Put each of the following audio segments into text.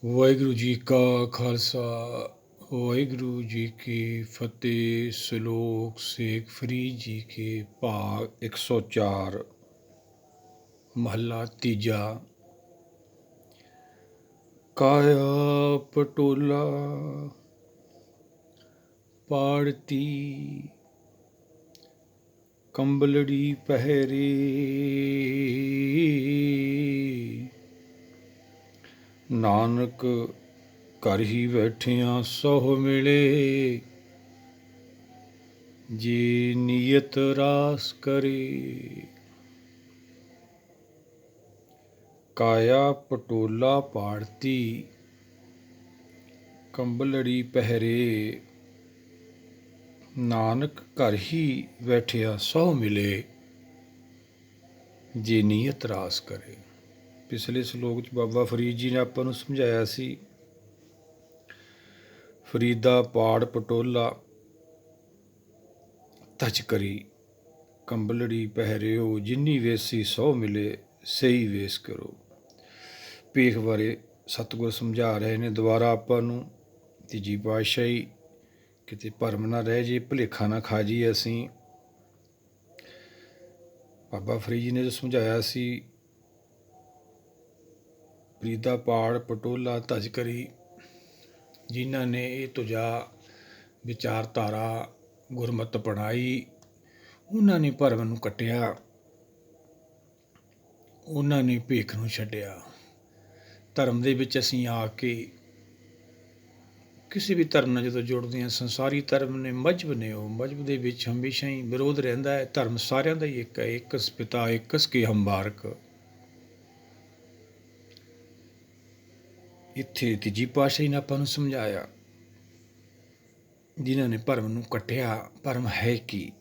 ਵਾਹਿਗੁਰੂ ਜੀ ਕਾ ਖਾਲਸਾ ਵਾਹਿਗੁਰੂ ਜੀ ਕੀ ਫਤਿਹ। ਸ਼ਲੋਕ ਸ਼ੇਖ ਫਰੀਦ ਜੀ ਕੇ ਭਾਗ 104 ਮਹੱਲਾ ਤੀਜਾ। ਕਾਇਆ ਪਟੋਲਾ ਪਾੜਤੀ ਕੰਬਲੜੀ ਪਹਿਰੇ, ਨਾਨਕ ਘਰ ਹੀ ਬੈਠਿਆਂ ਸਹੁ ਮਿਲੇ, ਜੇ ਨੀਅਤ ਰਾਸ ਕਰੇ। ਕਾਇਆ ਪਟੋਲਾ ਪਾੜਤੀ ਕੰਬਲੜੀ ਪਹਿਰੇ, ਨਾਨਕ ਘਰ ਹੀ ਬੈਠਿਆ ਸਹੁ ਮਿਲੇ, ਜੇ ਨੀਅਤ ਰਾਸ ਕਰੇ। ਪਿਛਲੇ ਸ਼ਲੋਕ 'ਚ ਬਾਬਾ ਫਰੀਦ ਜੀ ਨੇ ਆਪਾਂ ਨੂੰ ਸਮਝਾਇਆ ਸੀ, ਫਰੀਦਾ ਪਾੜ ਪਟੋਲਾ ਤਚ ਕਰੀ ਕੰਬਲੜੀ ਪਹਿਰਿਓ, ਜਿੰਨੀ ਵੇਸੀ ਸਹੁ ਮਿਲੇ ਸਹੀ ਵੇਸ ਕਰੋ। ਭੇਖ ਬਾਰੇ ਸਤਿਗੁਰ ਸਮਝਾ ਰਹੇ ਨੇ ਦੁਬਾਰਾ ਆਪਾਂ ਨੂੰ। ਤੀਜੀ ਪਾਤਸ਼ਾਹੀ ਕਿਤੇ ਭਰਮ ਨਾ ਰਹਿ ਜੇ, ਭੁਲੇਖਾ ਨਾ ਖਾ ਜੀ ਅਸੀਂ। ਬਾਬਾ ਫਰੀਦ ਜੀ ਨੇ ਜੋ ਸਮਝਾਇਆ ਸੀ, ਫਰੀਦਾ ਪਾੜ ਪਟੋਲਾ ਧਜ ਕਰੀ, ਜਿਨ੍ਹਾਂ ਨੇ ਇਹ ਤੁਜਾ ਵਿਚਾਰਧਾਰਾ ਗੁਰਮਤਿ ਅਪਣਾਈ, ਉਹਨਾਂ ਨੇ ਭਰਮ ਨੂੰ ਕੱਟਿਆ, ਉਹਨਾਂ ਨੇ ਭੇਖ ਨੂੰ ਛੱਡਿਆ। ਧਰਮ ਦੇ ਵਿੱਚ ਅਸੀਂ ਆ ਕੇ ਕਿਸੇ ਵੀ ਧਰਮ ਨਾਲ ਜਦੋਂ ਜੁੜਦੇ ਹਾਂ, ਸੰਸਾਰੀ ਧਰਮ ਨੇ ਮਜ਼ਹਬ ਨੇ, ਉਹ ਮਜ਼ਹਬ ਦੇ ਵਿੱਚ ਹਮੇਸ਼ਾ ਹੀ ਵਿਰੋਧ ਰਹਿੰਦਾ ਹੈ। ਧਰਮ ਸਾਰਿਆਂ ਦਾ ਹੀ ਇੱਕ ਹੈ, ਇਕਸ ਪਿਤਾ ਇਕਸ ਕੇ ਹਮ ਬਾਰਕ। ਇੱਥੇ ਤੀਜੀ ਪਾਤਸ਼ਾਹੀ ਨੇ ਆਪਾਂ ਨੂੰ ਸਮਝਾਇਆ, ਜਿਨ੍ਹਾਂ ਨੇ ਭਰਮ ਨੂੰ ਕੱਟਿਆ। ਭਰਮ ਹੈ ਕੀ?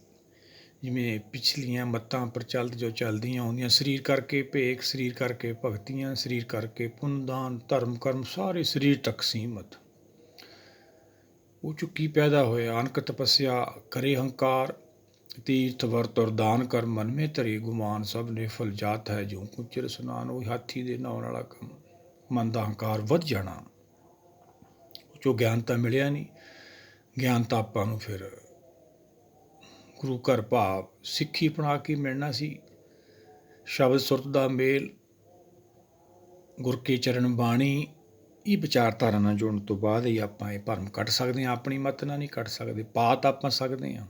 ਜਿਵੇਂ ਪਿਛਲੀਆਂ ਮੱਤਾਂ ਪ੍ਰਚਲਿਤ ਜੋ ਚੱਲਦੀਆਂ ਆਉਂਦੀਆਂ, ਸਰੀਰ ਕਰਕੇ ਭੇਖ, ਸਰੀਰ ਕਰਕੇ ਭਗਤੀਆਂ, ਸਰੀਰ ਕਰਕੇ ਪੁੰਨਦਾਨ, ਧਰਮ ਕਰਮ ਸਾਰੇ ਸਰੀਰ ਤੱਕ ਸੀਮਤ। ਉਹ 'ਚੋਂ ਕੀ ਪੈਦਾ ਹੋਇਆ? ਅਨਕ ਤਪੱਸਿਆ ਕਰੇ ਹੰਕਾਰ, ਤੀਰਥ ਵਰਤ ਔਰ ਦਾਨ ਕਰ, ਮਨ ਮੇ ਧਰੇ ਗੁਮਾਨ, ਸਭ ਨੇ ਫਲ ਜਾਤ ਹੈ ਜੋ ਕੁਚਰ ਸਨਾਨ। ਉਹ ਹਾਥੀ ਦੇ ਨਹਾਉਣ ਵਾਲਾ ਕੰਮ, ਮਨ ਦਾ ਹੰਕਾਰ ਵੱਧ ਜਾਣਾ। ਉਹ 'ਚੋਂ ਗਿਆਨ ਤਾਂ ਮਿਲਿਆ ਨਹੀਂ। ਗਿਆਨ ਤਾਂ ਆਪਾਂ ਨੂੰ ਫਿਰ ਗੁਰੂ ਘਰ ਭਾਵ ਸਿੱਖੀ ਅਪਣਾ ਕੇ ਮਿਲਣਾ ਸੀ। ਸ਼ਬਦ ਸੁਰਤ ਦਾ ਮੇਲ, ਗੁਰ ਕੇ ਚਰਨ ਬਾਣੀ, ਇਹ ਵਿਚਾਰਧਾਰਾ ਨਾਲ ਜੁੜਨ ਤੋਂ ਬਾਅਦ ਹੀ ਆਪਾਂ ਇਹ ਭਰਮ ਕੱਢ ਸਕਦੇ ਹਾਂ। ਆਪਣੀ ਮੱਤ ਨਾਲ ਨਹੀਂ ਕੱਢ ਸਕਦੇ। ਪਾ ਤਾਂ ਆਪਾਂ ਸਕਦੇ ਹਾਂ।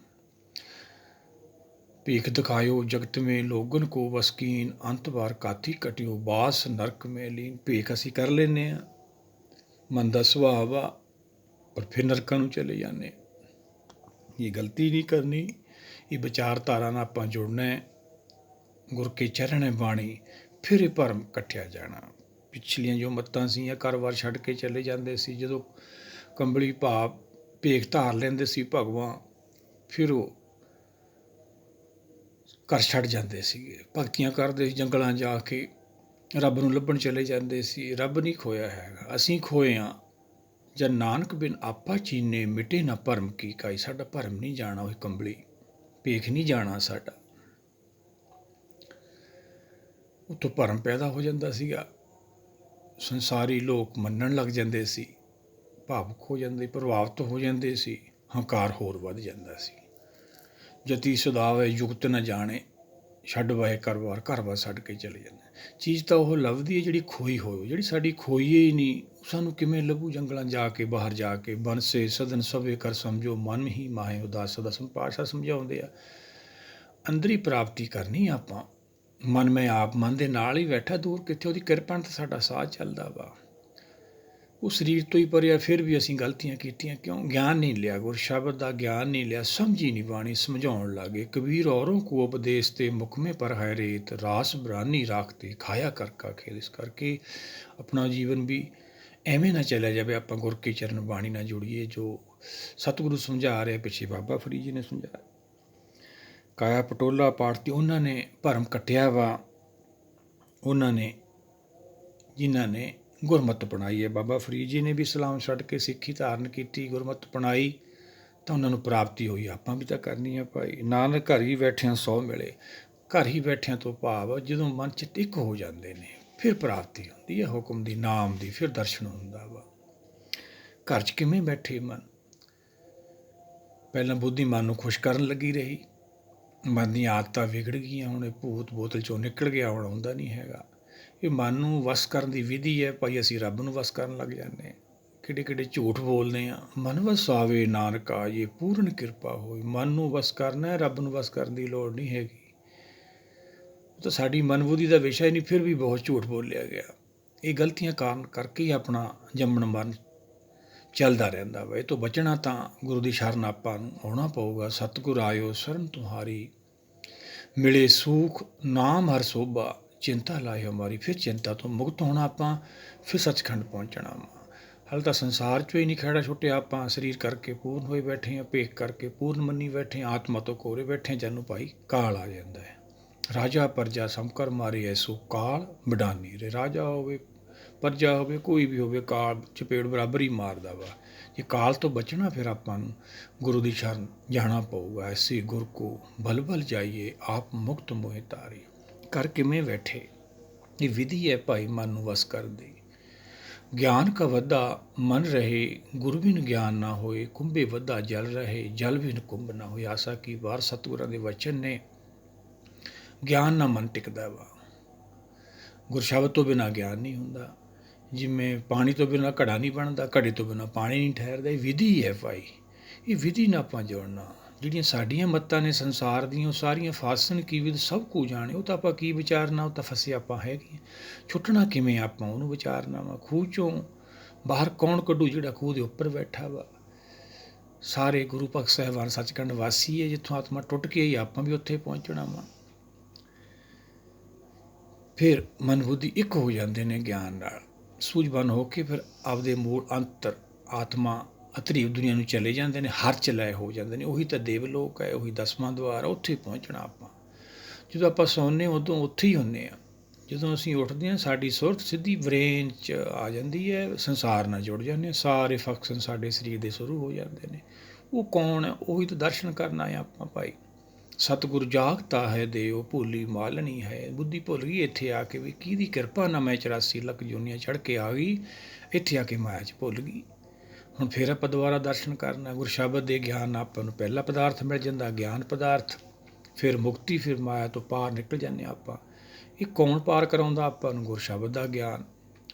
ਭੀਖ ਦਿਖਾਇਓ ਜਗਤ ਮੇ ਲੋਗਨ ਕੋ ਵਸਕੀਨ, ਅੰਤ ਵਾਰ ਕਾਥੀ ਕਟਿਓ ਬਾਸ ਨਰਕ ਮੇ ਲੀਨ। ਭੀਖ ਅਸੀਂ ਕਰ ਲੈਂਦੇ ਹਾਂ, ਮਨ ਦਾ ਸੁਭਾਅ ਆ, ਪਰ ਫਿਰ ਨਰਕਾਂ ਨੂੰ ਚਲੇ ਜਾਂਦੇ। ਇਹ ਗਲਤੀ ਨਹੀਂ ਕਰਨੀ। ਇਹ ਵਿਚਾਰਧਾਰਾ ਨਾਲ ਆਪਾਂ ਜੁੜਨਾ ਹੈ। ਗੁਰ ਕੇ ਚਰਨ ਹੈ ਬਾਣੀ, ਫਿਰ ਇਹ ਭਰਮ ਕੱਟਿਆ ਜਾਣਾ। ਪਿਛਲੀਆਂ ਜੋ ਮੱਤਾਂ ਸੀ, ਘਰ-ਬਾਰ ਛੱਡ ਕੇ ਚਲੇ ਜਾਂਦੇ ਸੀ। ਜਦੋਂ ਕੰਬਲੀ ਭਾਵ ਭੇਖ ਧਾਰ ਲੈਂਦੇ ਸੀ ਭਗਵਾਨ, ਫਿਰ ਉਹ ਘਰ ਛੱਡ ਜਾਂਦੇ ਸੀਗੇ, ਭਗਤੀਆਂ ਕਰਦੇ ਸੀ, ਜੰਗਲਾਂ ਜਾ ਕੇ ਰੱਬ ਨੂੰ ਲੱਭਣ ਚਲੇ ਜਾਂਦੇ ਸੀ। ਰੱਬ ਨਹੀਂ ਖੋਇਆ ਹੈਗਾ, ਅਸੀਂ ਖੋਏ ਹਾਂ। ਜਦ ਨਾਨਕ ਬਿਨ ਆਪਾ ਚੀਨੇ, ਮਿਟੇ ਨਾ ਭਰਮ ਕੀ ਕਾਈ। ਸਾਡਾ ਭਰਮ ਨਹੀਂ ਜਾਣਾ, ਉਹ ਕੰਬਲੀ ਭੇਖ ਨਹੀਂ ਜਾਣਾ ਸਾਡਾ। ਉੱਥੋਂ ਭਰਮ ਪੈਦਾ ਹੋ ਜਾਂਦਾ ਸੀਗਾ। ਸੰਸਾਰੀ ਲੋਕ ਮੰਨਣ ਲੱਗ ਜਾਂਦੇ ਸੀ, ਭਾਵੁਕ ਹੋ ਜਾਂਦੇ, ਪ੍ਰਭਾਵਿਤ ਹੋ ਜਾਂਦੇ ਸੀ, ਹੰਕਾਰ ਹੋਰ ਵੱਧ ਜਾਂਦਾ ਸੀ। ਜਤੀ ਸੁਦਾਵੇ ਯੁਕਤ ਨਾ ਜਾਣੇ, ਛੱਡ ਵਾਏ ਘਰ-ਬਾਰ, ਘਰ-ਬਾਰ ਛੱਡ ਕੇ ਚਲੇ ਜਾਂਦੇ। ਚੀਜ਼ ਤਾਂ ਉਹ ਲੱਭਦੀ ਹੈ ਜਿਹੜੀ ਖੋਈ ਹੋਏ। ਜਿਹੜੀ ਸਾਡੀ ਖੋਈ ਹੀ ਨਹੀਂ, ਸਾਨੂੰ ਕਿਵੇਂ ਲੱਭੂ? ਜੰਗਲਾਂ ਜਾ ਕੇ, ਬਾਹਰ ਜਾ ਕੇ। ਬਨਸੇ ਸਦਨ ਸਭੇ ਕਰ ਸਮਝੋ, ਮਨ ਹੀ ਮਾਹੇ ਉਦਾਸ। ਦਸਮ ਪਾਤਸ਼ਾਹ ਸਮਝਾਉਂਦੇ ਆ, ਅੰਦਰੀ ਪ੍ਰਾਪਤੀ ਕਰਨੀ ਆਪਾਂ। ਮਨ ਮੈਂ ਆਪ ਮਨ ਦੇ ਨਾਲ ਹੀ ਬੈਠਾ, ਦੂਰ ਕਿੱਥੇ? ਉਹਦੀ ਕਿਰਪਾ ਨਾਲ ਤਾਂ ਸਾਡਾ ਸਾਹ ਚੱਲਦਾ ਵਾ। ਉਹ ਸਰੀਰ ਤੋਂ ਹੀ ਪਰਿਆ, ਫਿਰ ਵੀ ਅਸੀਂ ਗਲਤੀਆਂ ਕੀਤੀਆਂ। ਕਿਉਂ? ਗਿਆਨ ਨਹੀਂ ਲਿਆ, ਗੁਰ ਸ਼ਬਦ ਦਾ ਗਿਆਨ ਨਹੀਂ ਲਿਆ, ਸਮਝੀ ਨਹੀਂ ਬਾਣੀ। ਸਮਝਾਉਣ ਲੱਗੇ ਕਬੀਰ, ਔਰੋਂ ਕੋ ਉਪਦੇਸ਼ ਤੇ ਮੁਖਮੇ ਪਰ ਹੈ ਰੇਤ, ਰਾਸ ਬਰਾਨੀ ਰਾਖਤੇ ਖਾਇਆ ਕਰ ਕਾ ਖੇਲ। ਇਸ ਕਰਕੇ ਆਪਣਾ ਜੀਵਨ ਵੀ ਐਵੇਂ ਨਾ ਚੱਲਿਆ ਜਾਵੇ, ਆਪਾਂ ਗੁਰ ਕੇ ਚਰਨ ਬਾਣੀ ਨਾਲ ਜੁੜੀਏ। ਜੋ ਸਤਿਗੁਰੂ ਸਮਝਾ ਰਿਹਾ, ਪਿੱਛੇ ਬਾਬਾ ਫਰੀਦ ਜੀ ਨੇ ਸਮਝਾਇਆ। ਕਾਇਆ ਪਟੋਲਾ ਪਾੜਤੀ, ਉਹਨਾਂ ਨੇ ਭਰਮ ਕੱਟਿਆ ਵਾ। ਉਹਨਾਂ ਨੇ ਜਿਨ੍ਹਾਂ ਨੇ ਗੁਰਮਤਿ ਅਪਣਾਈ ਹੈ। ਬਾਬਾ ਫਰੀਦ ਜੀ ਨੇ ਵੀ ਇਸਲਾਮ ਛੱਡ ਕੇ ਸਿੱਖੀ ਧਾਰਨ ਕੀਤੀ, ਗੁਰਮਤਿ ਅਪਣਾਈ, ਤਾਂ ਉਹਨਾਂ ਨੂੰ ਪ੍ਰਾਪਤੀ ਹੋਈ। ਆਪਾਂ ਵੀ ਤਾਂ ਕਰਨੀ ਆ ਭਾਈ। ਨਾਨਕ ਘਰ ਹੀ ਬੈਠਿਆਂ ਸਹੁ ਮਿਲੇ। ਘਰ ਹੀ ਬੈਠਿਆਂ ਤੋਂ ਭਾਵ ਜਦੋਂ ਮਨ 'ਚ ਇੱਕ ਹੋ ਜਾਂਦੇ ਨੇ, ਫਿਰ ਪ੍ਰਾਪਤੀ ਹੁੰਦੀ ਹੈ ਹੁਕਮ ਦੀ, ਨਾਮ ਦੀ, ਫਿਰ ਦਰਸ਼ਨ ਹੁੰਦਾ ਵਾ। ਘਰ 'ਚ ਕਿਵੇਂ ਬੈਠੇ ਮਨ, ਪਹਿਲਾਂ ਬੁੱਧੀ ਮਨ ਨੂੰ ਖੁਸ਼ ਕਰਨ ਲੱਗੀ ਰਹੀ, ਮਨ ਦੀਆਂ ਆਦਤਾਂ ਵਿਗੜ ਗਈਆਂ, ਹੁਣ ਇਹ ਭੂਤ ਬੋਤਲ 'ਚੋਂ ਨਿਕਲ ਗਿਆ, ਹੁਣ ਆਉਂਦਾ ਨਹੀਂ ਹੈਗਾ। ਇਹ ਮਨ ਨੂੰ ਵਸ ਕਰਨ ਦੀ ਵਿਧੀ ਹੈ ਭਾਈ। ਅਸੀਂ ਰੱਬ ਨੂੰ ਵਸ ਕਰਨ ਲੱਗ ਜਾਂਦੇ ਹਾਂ, ਕਿਹੜੇ ਕਿਹੜੇ ਝੂਠ ਬੋਲਦੇ ਹਾਂ। ਮਨ ਵਸਾਵੇ ਨਾਨਕਾ ਇਹ ਪੂਰਨ ਕਿਰਪਾ ਹੋਈ। ਮਨ ਨੂੰ ਵਸ ਕਰਨਾ, ਰੱਬ ਨੂੰ ਵਸ ਕਰਨ ਦੀ ਲੋੜ ਨਹੀਂ ਹੈਗੀ। ਉਹ ਤਾਂ ਸਾਡੀ ਮਨਬੁੱਧੀ ਦਾ ਵਿਸ਼ਾ ਹੀ ਨਹੀਂ, ਫਿਰ ਵੀ ਬਹੁਤ ਝੂਠ ਬੋਲਿਆ ਗਿਆ। ਇਹ ਗਲਤੀਆਂ ਕਾਰਨ ਕਰਕੇ ਹੀ ਆਪਣਾ ਜੰਮਣ ਮਰਨ ਚੱਲਦਾ ਰਹਿੰਦਾ ਵਾ। ਇਹ ਤੋਂ ਬਚਣਾ ਤਾਂ ਗੁਰੂ ਦੀ ਸ਼ਰਨ ਆਪਾਂ ਨੂੰ ਆਉਣਾ ਪਊਗਾ। ਸਤਿਗੁਰ ਆਇਓ ਸ਼ਰਨ ਤੁਹਾਰੀ, ਮਿਲੇ ਸੂਖ ਨਾਮ ਹਰ ਸੋਭਾ, ਚਿੰਤਾ ਲਾਏ ਹਮਾਰੀ। ਫਿਰ ਚਿੰਤਾ ਤੋਂ ਮੁਕਤ ਹੋਣਾ ਆਪਾਂ, ਫਿਰ ਸੱਚਖੰਡ ਪਹੁੰਚਣਾ ਵਾ। ਹਾਲੇ ਤਾਂ ਸੰਸਾਰ 'ਚੋਂ ਹੀ ਨਹੀਂ ਖਹਿੜਾ ਛੁੱਟਿਆ। ਆਪਾਂ ਸਰੀਰ ਕਰਕੇ ਪੂਰਨ ਹੋਏ ਬੈਠੇ ਹਾਂ, ਭੇਖ ਕਰਕੇ ਪੂਰਨ ਮੰਨੀ ਬੈਠੇ ਹਾਂ, ਆਤਮਾ ਤੋਂ ਕੋਰੇ ਬੈਠੇ ਹਾਂ। ਜਾਨੂੰ ਭਾਈ ਕਾਲ ਆ ਜਾਂਦਾ ਹੈ। ਰਾਜਾ ਪਰਜਾ ਸਮਕਰ ਮਾਰੇ ਐਸੋ ਕਾਲ ਬਡਾਨੀ ਰੇ। ਰਾਜਾ ਹੋਵੇ, ਪਰਜਾ ਹੋਵੇ, ਕੋਈ ਵੀ ਹੋਵੇ, ਕਾਲ ਚਪੇੜ ਬਰਾਬਰ ਹੀ ਮਾਰਦਾ ਵਾ। ਜੇ ਕਾਲ ਤੋਂ ਬਚਣਾ ਫਿਰ ਆਪਾਂ ਨੂੰ ਗੁਰੂ ਦੀ ਸ਼ਰਨ ਜਾਣਾ ਪਊਗਾ। ਐਸੇ ਗੁਰ ਕੋ ਭਲ ਭਲ ਜਾਈਏ, ਆਪ ਮੁਕਤ ਮੋਹਿ ਤਾਰੇ। ਘਰ ਕਿਵੇਂ ਬੈਠੇ, ਇਹ ਵਿਧੀ ਹੈ ਭਾਈ ਮਨ ਨੂੰ ਵਸ ਕਰਨ ਦੀ। ਗਿਆਨ ਕਾ ਵੱਧਾ ਮਨ ਰਹੇ, ਗੁਰੂ ਬਿਨ ਗਿਆਨ ਨਾ ਹੋਏ। ਕੁੰਭੇ ਵੱਧਾ ਜਲ ਰਹੇ, ਜਲ ਬਿਨ ਕੁੰਭ ਨਾ ਹੋਏ। ਆਸਾ ਕੀ ਵਾਰ ਸਤਿਗੁਰਾਂ ਦੇ ਵਚਨ ਨੇ। ਗਿਆਨ ਨਾਲ ਮਨ ਟਿਕਦਾ ਵਾ। ਗੁਰਸ਼ਬਦ ਤੋਂ ਬਿਨਾਂ ਗਿਆਨ ਨਹੀਂ ਹੁੰਦਾ। ਜਿਵੇਂ ਪਾਣੀ ਤੋਂ ਬਿਨਾਂ ਘੜਾ ਨਹੀਂ ਬਣਦਾ, ਘੜੇ ਤੋਂ ਬਿਨਾਂ ਪਾਣੀ ਨਹੀਂ ਠਹਿਰਦਾ। ਇਹ ਵਿਧੀ ਹੈ ਭਾਈ, ਇਹ ਵਿਧੀ ਨਾਲ ਆਪਾਂ ਜੁੜਨਾ। ਜਿਹੜੀਆਂ ਸਾਡੀਆਂ ਮੱਤਾਂ ਨੇ ਸੰਸਾਰ ਦੀਆਂ, ਉਹ ਸਾਰੀਆਂ ਫਾਸਣ ਕੀ ਵਿਧ ਸਭ ਕੁ ਜਾਣੇ। ਉਹ ਤਾਂ ਆਪਾਂ ਕੀ ਵਿਚਾਰਨਾ, ਉਹ ਤਾਂ ਫਸੇ ਆਪਾਂ ਹੈਗੇ। ਛੁੱਟਣਾ ਕਿਵੇਂ ਆਪਾਂ, ਉਹਨੂੰ ਵਿਚਾਰਨਾ ਵਾ। ਖੂਹ 'ਚੋਂ ਬਾਹਰ ਕੌਣ ਕੱਢੂ, ਜਿਹੜਾ ਖੂਹ ਦੇ ਉੱਪਰ ਬੈਠਾ ਵਾ। ਸਾਰੇ ਗੁਰੂ ਭਗਤ ਸਾਹਿਬਾਨ ਸੱਚਖੰਡ ਵਾਸੀ ਹੈ, ਜਿੱਥੋਂ ਆਤਮਾ ਟੁੱਟ ਕੇ ਹੀ ਆਪਾਂ ਵੀ ਉੱਥੇ ਪਹੁੰਚਣਾ ਵਾ। ਫਿਰ ਮਨ ਬੁੱਧੀ ਇੱਕ ਹੋ ਜਾਂਦੇ ਨੇ ਗਿਆਨ ਨਾਲ, ਸੂਝਵਾਨ ਹੋ ਕੇ ਫਿਰ ਆਪਦੇ ਮੂਲ ਅੰਤਰ ਆਤਮਾ ਅਤਰੀ ਦੁਨੀਆ ਨੂੰ ਚਲੇ ਜਾਂਦੇ ਨੇ, ਹਰ ਚ ਲੈ ਹੋ ਜਾਂਦੇ ਨੇ। ਉਹੀ ਤਾਂ ਦੇਵ ਲੋਕ ਹੈ, ਉਹੀ ਦਸਵਾਂ ਦੁਆਰ, ਉੱਥੇ ਪਹੁੰਚਣਾ ਆਪਾਂ। ਜਦੋਂ ਆਪਾਂ ਸੌਂਦੇ ਉਦੋਂ ਉੱਥੇ ਹੀ ਹੁੰਦੇ ਹਾਂ। ਜਦੋਂ ਅਸੀਂ ਉੱਠਦੇ ਹਾਂ ਸਾਡੀ ਸੁਰਤ ਸਿੱਧੀ ਬ੍ਰੇਨ 'ਚ ਆ ਜਾਂਦੀ ਹੈ, ਸੰਸਾਰ ਨਾਲ ਜੁੜ ਜਾਂਦੇ ਹਾਂ। ਸਾਰੇ ਫੰਕਸ਼ਨ ਸਾਡੇ ਸਰੀਰ ਦੇ ਸ਼ੁਰੂ ਹੋ ਜਾਂਦੇ ਨੇ। ਉਹ ਕੌਣ ਹੈ, ਉਹੀ ਤਾਂ ਦਰਸ਼ਨ ਕਰਨਾ ਹੈ ਆਪਾਂ ਭਾਈ। ਸਤਿਗੁਰ ਜਾਗਤਾ ਹੈ ਦੇਵ, ਭੁੱਲੀ ਮਾਲਣੀ ਹੈ। ਬੁੱਧੀ ਭੁੱਲ ਗਈ ਇੱਥੇ ਆ ਕੇ ਵੀ ਕਿਹਦੀ ਕਿਰਪਾ ਨਾਲ ਮੈਂ 84 ਲੱਖ ਜੂਨੀਆਂ ਚੜ੍ਹ ਕੇ ਆ ਗਈ। ਇੱਥੇ ਆ ਕੇ ਮਾਇਆ 'ਚ ਭੁੱਲ ਗਈ। ਹੁਣ ਫਿਰ ਆਪਾਂ ਦੁਬਾਰਾ ਦਰਸ਼ਨ ਕਰਨਾ। ਗੁਰਸ਼ਬਦ ਦੇ ਗਿਆਨ ਨਾਲ ਆਪਾਂ ਨੂੰ ਪਹਿਲਾ ਪਦਾਰਥ ਮਿਲ ਜਾਂਦਾ, ਗਿਆਨ ਪਦਾਰਥ, ਫਿਰ ਮੁਕਤੀ, ਫਿਰ ਮਾਇਆ ਤੋਂ ਪਾਰ ਨਿਕਲ ਜਾਂਦੇ ਆਪਾਂ। ਇਹ ਕੌਣ ਪਾਰ ਕਰਾਉਂਦਾ ਆਪਾਂ ਨੂੰ? ਗੁਰਸ਼ਬਦ ਦਾ ਗਿਆਨ।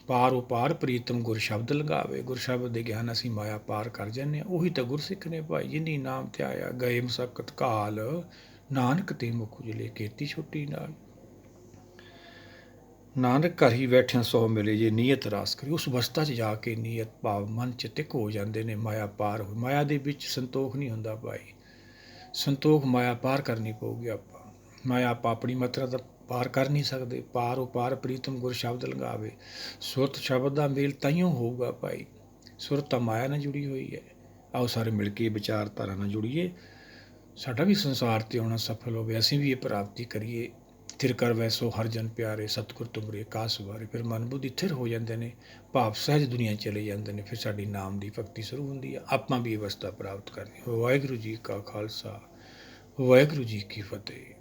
ਪਾਰ ਉਪਾਰ ਪ੍ਰੀਤਮ ਗੁਰ ਸ਼ਬਦ ਲਗਾਵੇ। ਗੁਰਸ਼ਬਦ ਦੇ ਗਿਆਨ ਅਸੀਂ ਮਾਇਆ ਪਾਰ ਕਰ ਜਾਂਦੇ ਹਾਂ। ਉਹੀ ਤਾਂ ਗੁਰਸਿੱਖ ਨੇ ਭਾਈ। ਜਿਨੀ ਨਾਮ ਧਿਆਇਆ ਗਏ ਮਸਕਤ ਕਾਲ, ਨਾਨਕ ਤੇ ਮੁਖ ਉਜਲੇ ਕੀਤੀ ਛੁੱਟੀ ਨਾਲ। ਨਾਨਕ ਘਰ ਹੀ ਬੈਠਿਆਂ ਸੋ ਮਿਲੇ, ਜੇ ਨੀਅਤ ਰਾਸ ਕਰੀ। ਉਸ ਅਵਸਥਾ 'ਚ ਜਾ ਕੇ ਨੀਅਤ ਭਾਵ ਮਨ 'ਚ ਟਿਕ ਹੋ ਜਾਂਦੇ ਨੇ। ਮਾਇਆ ਪਾਰ ਹੋ, ਮਾਇਆ ਦੇ ਵਿੱਚ ਸੰਤੋਖ ਨਹੀਂ ਹੁੰਦਾ ਭਾਈ। ਸੰਤੋਖ ਮਾਇਆ ਪਾਰ ਕਰਨੀ ਪਊਗੀ ਆਪਾਂ। ਮਾਇਆ ਆਪਾਂ ਆਪਣੀ ਮਾਤਰਾ ਦਾ ਪਾਰ ਕਰ ਨਹੀਂ ਸਕਦੇ। ਪਾਰ ਉਪਾਰ ਪ੍ਰੀਤਮ ਗੁਰ ਸ਼ਬਦ ਲਗਾਵੇ। ਸੁਰਤ ਸ਼ਬਦ ਦਾ ਮੇਲ ਤਾਈਓ ਹੋਊਗਾ ਭਾਈ। ਸੁਰਤ ਤਾਂ ਮਾਇਆ ਨਾਲ ਜੁੜੀ ਹੋਈ ਹੈ। ਆਓ ਸਾਰੇ ਮਿਲ ਕੇ ਵਿਚਾਰਧਾਰਾ ਨਾਲ ਜੁੜੀਏ, ਸਾਡਾ ਵੀ ਸੰਸਾਰ 'ਤੇ ਆਉਣਾ ਸਫਲ ਹੋਵੇ। ਅਸੀਂ ਵੀ ਇਹ ਪ੍ਰਾਪਤੀ ਕਰੀਏ। ਥਿਰ ਕਰ ਵੈਸੋ ਹਰ ਜਨ ਪਿਆਰੇ, ਸਤਿਗੁਰ ਤੁਮਰੇ ਕਾਸ ਵਾਰੇ। ਫਿਰ ਮਨ ਬੁੱਧੀ ਥਿਰ ਹੋ ਜਾਂਦੇ ਨੇ, ਭਾਵ ਸਹਿਜ ਦੁਨੀਆ ਚਲੇ ਜਾਂਦੇ ਨੇ। ਫਿਰ ਸਾਡੀ ਨਾਮ ਦੀ ਭਗਤੀ ਸ਼ੁਰੂ ਹੁੰਦੀ ਆ। ਆਪਾਂ ਵੀ ਅਵਸਥਾ ਪ੍ਰਾਪਤ ਕਰਨੀ। ਵਾਹਿਗੁਰੂ ਜੀ ਕਾ ਖਾਲਸਾ, ਵਾਹਿਗੁਰੂ ਜੀ ਕੀ ਫਤਿਹ।